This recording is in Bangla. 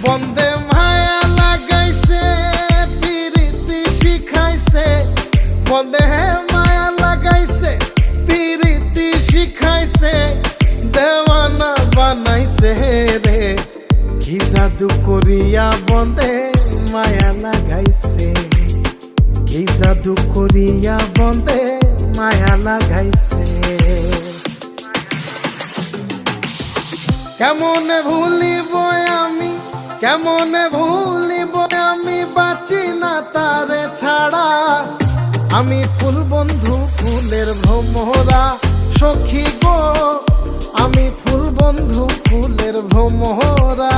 বন্দে মায়া লাগাইছে পিরিতি শিখাইছে, বন্দে মায়া লাগাইছে পিরিতি শিখাইছে, দেওয়ানা বানাইছে রে। কি জাদু করিয়া বন্দে মায়া লাগাইছে, কি জাদু করিয়া বন্দে মায়া লাগাইছে। কেমনে ভুলিব আমি, কেমনে ভুলিব আমি, বাঁচি না তারে ছাড়া। আমি ফুল বন্ধু ফুলের ভ্রমরা সখী গো, আমি ফুল বন্ধু ফুলের ভ্রমরা।